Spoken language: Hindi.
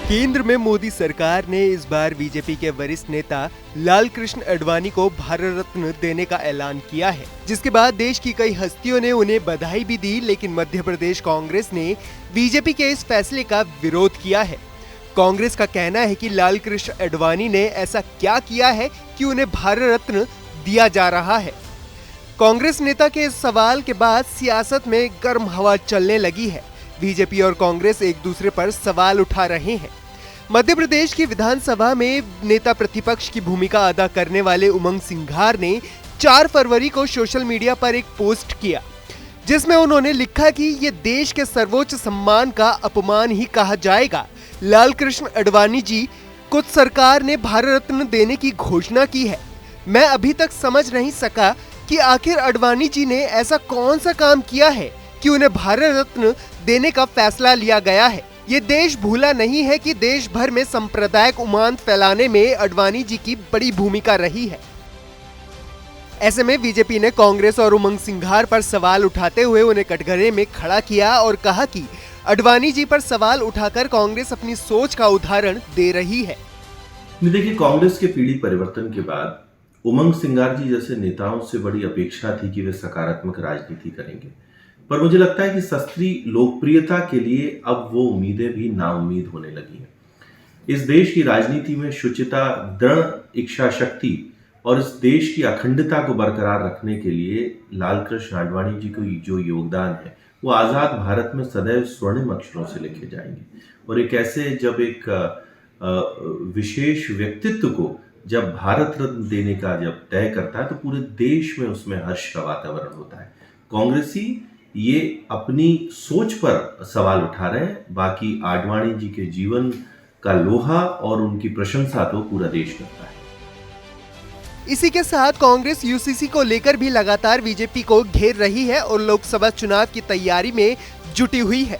केंद्र में मोदी सरकार ने इस बार बीजेपी के वरिष्ठ नेता लालकृष्ण आडवाणी को भारत रत्न देने का ऐलान किया है, जिसके बाद देश की कई हस्तियों ने उन्हें बधाई भी दी। लेकिन मध्य प्रदेश कांग्रेस ने बीजेपी के इस फैसले का विरोध किया है। कांग्रेस का कहना है कि लालकृष्ण आडवाणी ने ऐसा क्या किया है कि उन्हें भारत रत्न दिया जा रहा है। कांग्रेस नेता के इस सवाल के बाद सियासत में गर्म हवा चलने लगी है। बीजेपी और कांग्रेस एक दूसरे पर सवाल उठा रहे हैं। मध्य प्रदेश की विधानसभा में नेता प्रतिपक्ष की भूमिका अदा करने वाले उमंग सिंघार ने 4 फरवरी को सोशल मीडिया पर एक पोस्ट किया, जिसमें उन्होंने लिखा कि ये देश के सर्वोच्च सम्मान का अपमान ही कहा जाएगा। लालकृष्ण आडवाणी जी को सरकार ने भारत रत्न देने की घोषणा की है। मैं अभी तक समझ नहीं सका कि आखिर आडवाणी जी ने ऐसा कौन सा काम किया है कि उन्हें भारत रत्न देने का फैसला लिया गया है। ये देश भूला नहीं है कि देश भर में सांप्रदायिक उन्माद फैलाने में आडवाणी जी की बड़ी भूमिका रही है। ऐसे में बीजेपी ने कांग्रेस और उमंग सिंघार पर सवाल उठाते हुए उन्हें कटघरे में खड़ा किया और कहा कि आडवाणी जी पर सवाल उठाकर कांग्रेस अपनी सोच का उदाहरण दे रही है। देखिए, कांग्रेस के पीढ़ी परिवर्तन के बाद उमंग सिंघार जी जैसे नेताओं से बड़ी अपेक्षा थी कि वे सकारात्मक राजनीति करेंगे, पर मुझे लगता है कि सस्ती लोकप्रियता के लिए अब वो उम्मीदें भी नाउम्मीद होने लगी हैं। इस देश की राजनीति में शुचिता, दृढ़ इच्छा शक्ति और इस देश की अखंडता को बरकरार रखने के लिए लालकृष्ण आडवाणी जी को जो योगदान है वो आज़ाद भारत में सदैव स्वर्णिम अक्षरों से लिखे जाएंगे। और एक ऐसे जब एक विशेष व्यक्तित्व को जब भारत रत्न देने का जब तय करता है तो पूरे देश में उसमें हर्ष का वातावरण होता है। कांग्रेसी ये अपनी सोच पर सवाल उठा रहे हैं, बाकी आडवाणी जी के जीवन का लोहा और उनकी प्रशंसा तो पूरा देश करता है। इसी के साथ कांग्रेस यूसीसी को लेकर भी लगातार बीजेपी को घेर रही है और लोकसभा चुनाव की तैयारी में जुटी हुई है।